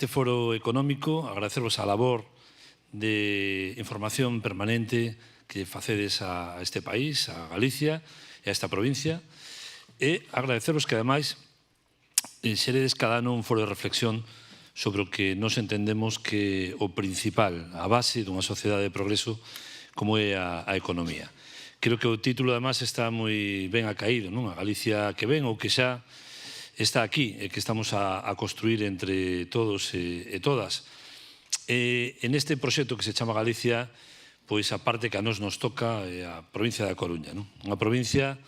Este foro económico, agradecervos a labor de información permanente que facedes a este país, a Galicia e a esta provincia, e agradecervos que, ademais, xeredes cada ano un foro de reflexión sobre o que nos entendemos que o principal, a base dunha sociedade de progreso como é a economía. Creo que o título, además, está moi ben acaído, non? A Galicia que ven ou que xa está aquí e que estamos a construir entre todos e todas. En este proxecto que se chama Galicia, pois a parte que a nos toca é a provincia da Coruña, non? Unha provincia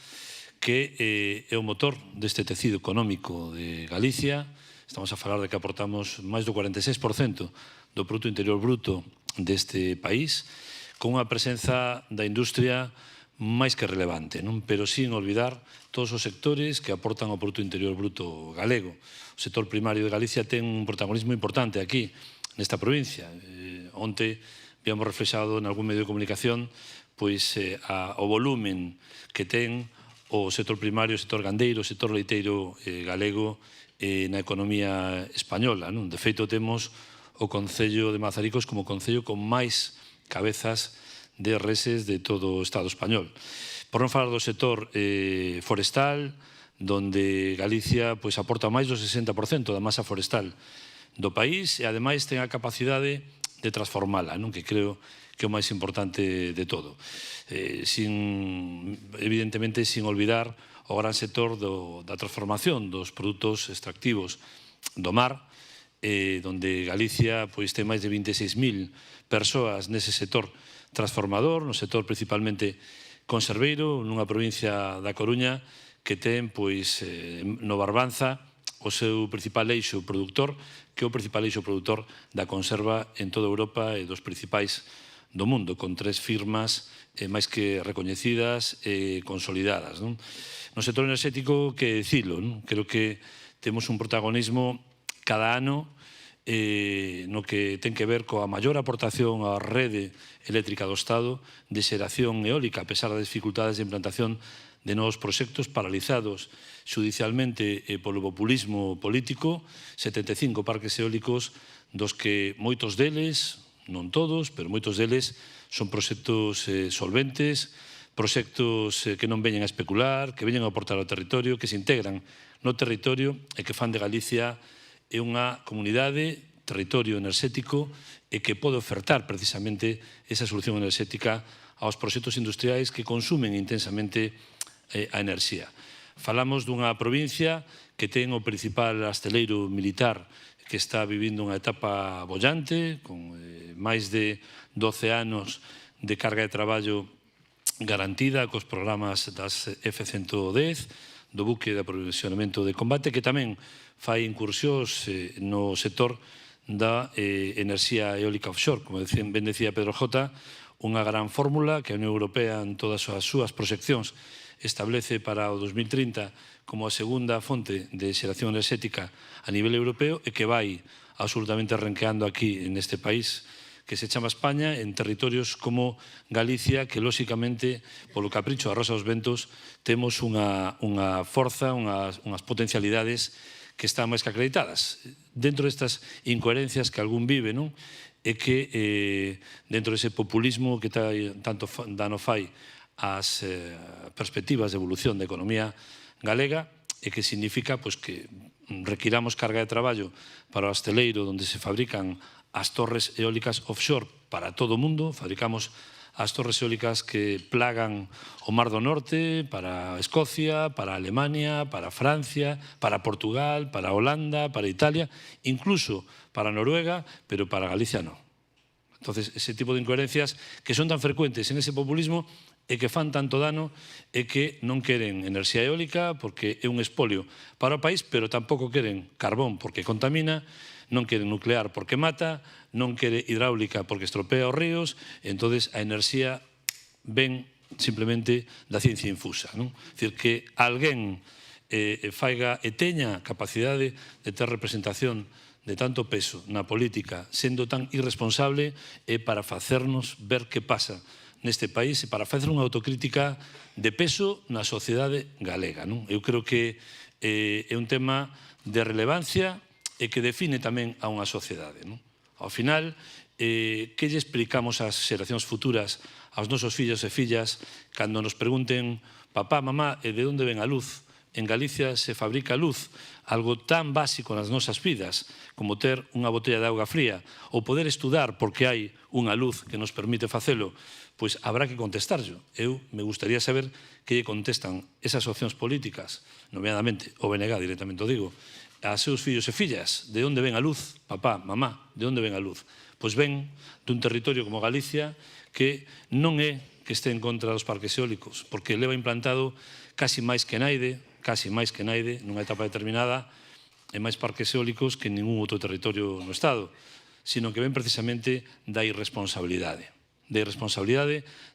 que é o motor deste tecido económico de Galicia. Estamos a falar de que aportamos máis do 46% do Produto Interior Bruto deste país, con unha presenza da industria máis que relevante, non? Pero sin olvidar todos os sectores que aportan ao Produto Interior Bruto galego. O sector primario de Galicia ten un protagonismo importante aquí, nesta provincia. Onte víamos reflexado en algún medio de comunicación pois o volumen que ten o sector primario, o sector gandeiro, o sector leiteiro galego na economía española, non? De feito, temos o Concello de Mazaricos como concello con máis cabezas de reses de todo o Estado español. Por non falar do sector forestal, donde Galicia pois aporta máis do 60% da masa forestal do país e, ademais, ten a capacidade de transformala, non? Que creo que é o máis importante de todo. Evidentemente, sin olvidar o gran sector da transformación dos produtos extractivos do mar, donde Galicia pois ten máis de 26.000 persoas nese sector transformador, no sector principalmente conserveiro, nunha provincia da Coruña que ten pois no Barbanza o seu principal eixo produtor, que é o principal eixo produtor da conserva en toda Europa e dos principais do mundo, con 3 firmas máis que recoñecidas e consolidadas, non? No sector enerxético, que dicilo, non? Creo que temos un protagonismo cada ano no que ten que ver coa maior aportación á rede eléctrica do Estado de xeración eólica, a pesar das dificultades de implantación de novos proxectos paralizados xudicialmente polo populismo político, 75 parques eólicos dos que moitos deles, non todos, pero moitos deles son proxectos solventes, proxectos que non veñen a especular, que veñen a aportar ao territorio, que se integran no territorio e que fan de Galicia é unha comunidade, territorio enerxético e que pode ofertar precisamente esa solución enerxética aos proxectos industriais que consumen intensamente a enerxía. Falamos dunha provincia que ten o principal asteleiro militar que está vivindo unha etapa bollante, con máis de 12 anos de carga de traballo garantida cos programas das F-110, do buque de aprovisionamento de combate, que tamén fai incursións no sector da enerxía eólica offshore. Como ben decía Pedro Jota, unha gran fórmula que a Unión Europea, en todas as súas proxeccións, establece para o 2030 como a segunda fonte de xeración enerxética a nivel europeo e que vai absolutamente renqueando aquí neste país que se chama España, en territorios como Galicia, que, lóxicamente, polo capricho da Rosa dos Ventos, temos unha forza, unhas potencialidades que están máis que acreditadas. Dentro destas incoherencias que algún vive, non? É que dentro dese populismo que tanto dano fai ás perspectivas de evolución da economía galega, e que significa que requiramos carga de traballo para o asteleiro onde se fabrican as torres eólicas offshore para todo o mundo. Fabricamos as torres eólicas que plagan o Mar do Norte para Escocia, para Alemania, para Francia, para Portugal, para Holanda, para Italia, incluso para Noruega, pero para Galicia non. Entonces, ese tipo de incoherencias que son tan frecuentes en ese populismo e que fan tanto dano e que non queren enerxía eólica porque é un espolio para o país, pero tampouco queren carbón porque contamina, non queren nuclear porque mata, non quere hidráulica porque estropea os ríos, e entonces a enerxía ven simplemente da ciencia infusa, non? É dicir, que alguén faiga e teña capacidade de ter representación de tanto peso na política, sendo tan irresponsable, é para facernos ver que pasa neste país e para facer unha autocrítica de peso na sociedade galega, non? Eu creo que é un tema de relevancia e que define tamén a unha sociedade. Ao final, que lle explicamos ás xeracións futuras, aos nosos fillos e fillas, cando nos pregunten, papá, mamá, e de onde ven a luz? En Galicia se fabrica luz, algo tan básico nas nosas vidas como ter unha botella de auga fría ou poder estudar porque hai unha luz que nos permite facelo, pois habrá que contestarlo. Eu me gustaría saber que lle contestan esas opcións políticas, nomeadamente o BNG, directamente o digo, a seus fillos e fillas. De onde ven a luz? Papá, mamá, de onde ven a luz? Pois ven dun territorio como Galicia que non é que este en contra dos parques eólicos, porque leva implantado casi máis que naide, nunha etapa determinada, e máis parques eólicos que en ningún outro territorio no Estado, sino que ven precisamente da irresponsabilidade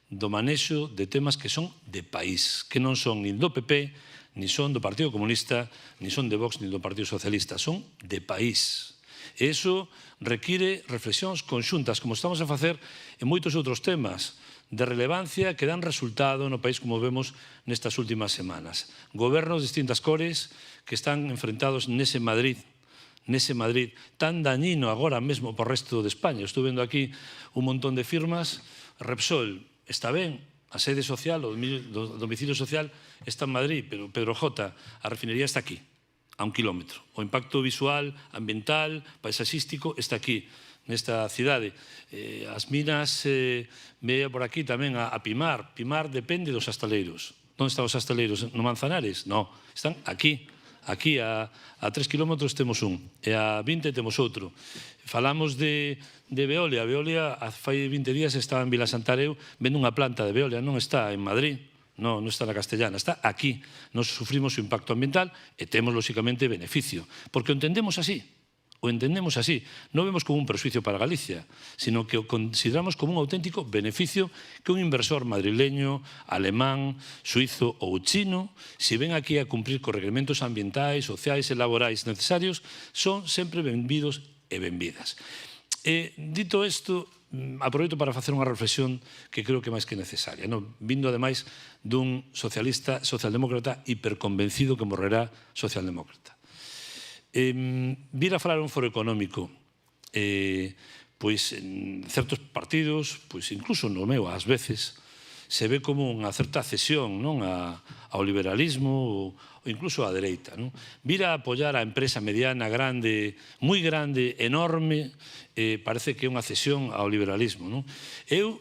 do manexo de temas que son de país, que non son nin do PP, nin son do Partido Comunista, nin son de Vox, nin do Partido Socialista, son de país. E iso require reflexións conxuntas, como estamos a facer en moitos outros temas de relevancia que dan resultado no país como vemos nestas últimas semanas. Gobernos de distintas cores que están enfrentados nese Madrid tan dañino agora mesmo para o resto de España. Estou vendo aquí un montón de firmas. Repsol está ben, a sede social, o domicilio social está en Madrid, pero Pedro J, a refinería está aquí, a 1 kilómetro. O impacto visual, ambiental, paisaxístico está aquí, nesta cidade. As minas, veía por aquí tamén a Pimar. Pimar depende dos astaleiros. Onde están os astaleiros? No Manzanares? No, están aquí. Aquí a 3 kilómetros temos un, e a 20 temos outro. Falamos de Veolia. Veolia, fai 20 días, estaba en Vila Santareu vendo unha planta de Veolia. Non está en Madrid, non está na Castellana, está aquí. Nos sufrimos o impacto ambiental e temos, lóxicamente, beneficio. Porque o entendemos así. Non vemos como un perjuicio para Galicia, sino que o consideramos como un auténtico beneficio que un inversor madrileño, alemán, suizo ou chino, se ven aquí a cumprir cos reglamentos ambientais, sociais e laborais necesarios, son sempre benvidos e benvidas. Dito isto, aproveito para facer unha reflexión que creo que é máis que necesaria. Vindo, ademais, dun socialdemócrata hiperconvencido que morrerá socialdemócrata. Vir a falar un foro económico, pois en certos partidos, pois incluso no meu ás veces, se ve como unha certa cesión ao liberalismo ou incluso á dereita. Vir a apoiar a empresa mediana, grande, moi grande, enorme, parece que é unha cesión ao liberalismo. Eu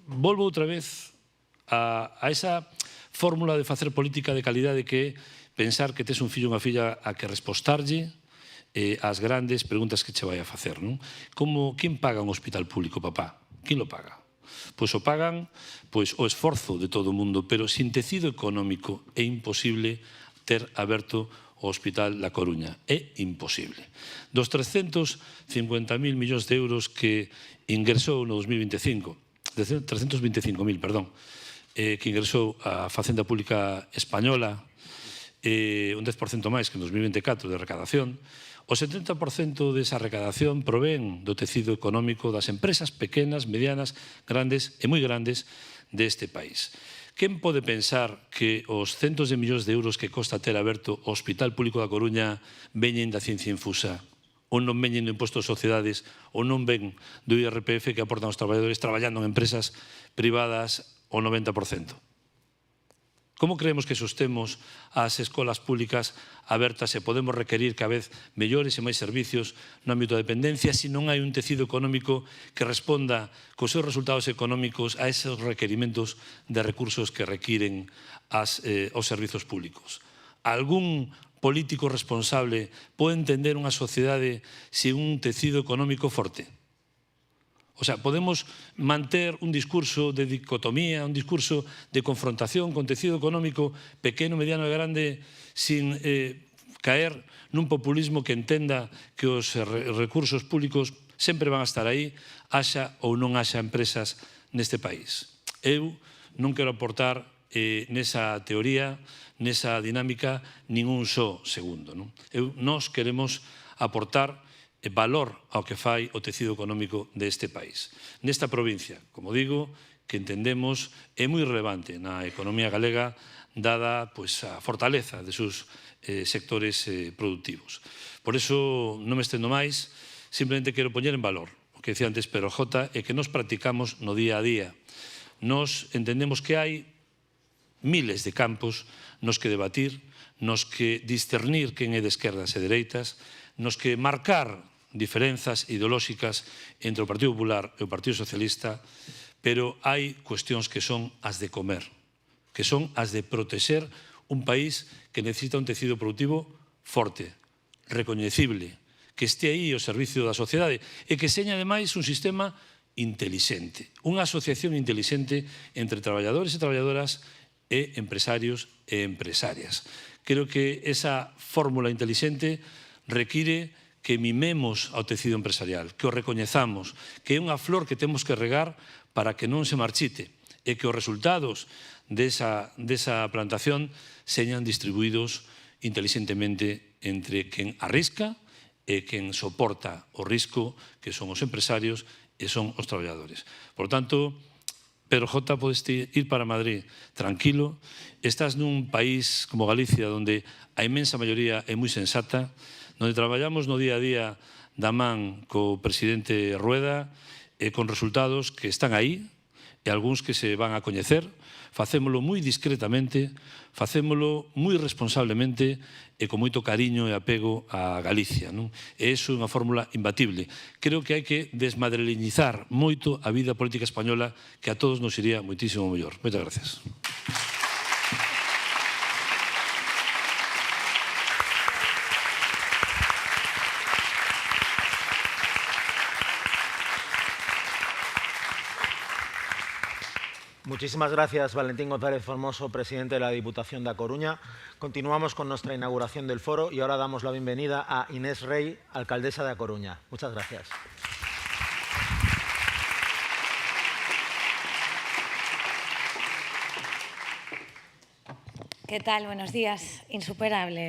volvo outra vez a esa fórmula de facer política de calidade que é pensar que tes un fillo ou unha filla a que respostarlle as grandes preguntas que che vai a facer. Quen paga un hospital público, papá? Quen lo paga? Pois o pagan o esforzo de todo o mundo, pero sin tecido económico é imposible ter aberto o Hospital da Coruña. É imposible. Dos 350.000 millóns de euros que ingresou no 2025, 325.000, perdón, que ingresou a Facenda Pública Española, un 10% máis que en 2024 de recadación, o 70% desa recadación provén do tecido económico das empresas pequenas, medianas, grandes e moi grandes deste país. Quen pode pensar que os centos de millóns de euros que costa ter aberto o Hospital Público da Coruña veñen da ciencia infusa, ou non veñen do imposto de sociedades, ou non ven do IRPF que aportan os traballadores traballando en empresas privadas ao 90%? Como creemos que sostemos as escolas públicas abertas e podemos requerir cada vez mellores e máis servicios no ámbito da dependencia se non hai un tecido económico que responda cos seus resultados económicos a esos requerimentos de recursos que requiren os servizos públicos? Algún político responsable pode entender unha sociedade sin un tecido económico forte? O sea, podemos manter un discurso de dicotomía, un discurso de confrontación con tecido económico pequeno, mediano e grande sin caer nun populismo que entenda que os recursos públicos sempre van a estar aí, haxa ou non haxa empresas neste país. Eu non quero aportar nesa teoría, nesa dinámica, ningún só segundo. Nós queremos aportar valor ao que fai o tecido económico deste país. Nesta provincia, como digo, que entendemos é moi relevante na economía galega dada a fortaleza de seus sectores productivos. Por iso non me estendo máis, simplemente quero poñer en valor o que decía antes Pedro J, e que nos practicamos no día a día. Nos entendemos que hai miles de campos nos que debatir, nos que discernir quen é de esquerdas e dereitas, nos que marcar diferenzas ideolóxicas entre o Partido Popular e o Partido Socialista, pero hai cuestións que son as de comer, que son as de protexer un país que necesita un tecido productivo forte, recoñecible, que este aí ao servicio da sociedade e que seña ademais un sistema intelixente, unha asociación intelixente entre traballadores e traballadoras e empresarios e empresarias. Creo que esa fórmula intelixente require que mimemos ao tecido empresarial, que o recoñezamos, que é unha flor que temos que regar para que non se marchite e que os resultados desa plantación señan distribuídos intelixentemente entre quen arrisca e quen soporta o risco, que son os empresarios e son os traballadores. Por tanto, Pedro J, podes ir para Madrid tranquilo. Estás nun país como Galicia, onde a inmensa maioría é moi sensata, onde traballamos no día a día da man co presidente Rueda e con resultados que están aí e algúns que se van a coñecer. Facémolo moi discretamente, facémolo moi responsablemente e con moito cariño e apego a Galicia. E iso é unha fórmula imbatible. Creo que hai que desmadrileñizar moito a vida política española, que a todos nos iría moitísimo mellor. Moitas gracias. Muchísimas gracias, Valentín González Formoso, presidente de la Diputación de A Coruña. Continuamos con nuestra inauguración del foro y ahora damos la bienvenida a Inés Rey, alcaldesa de A Coruña. Muchas gracias. ¿Qué tal? Buenos días. Insuperable.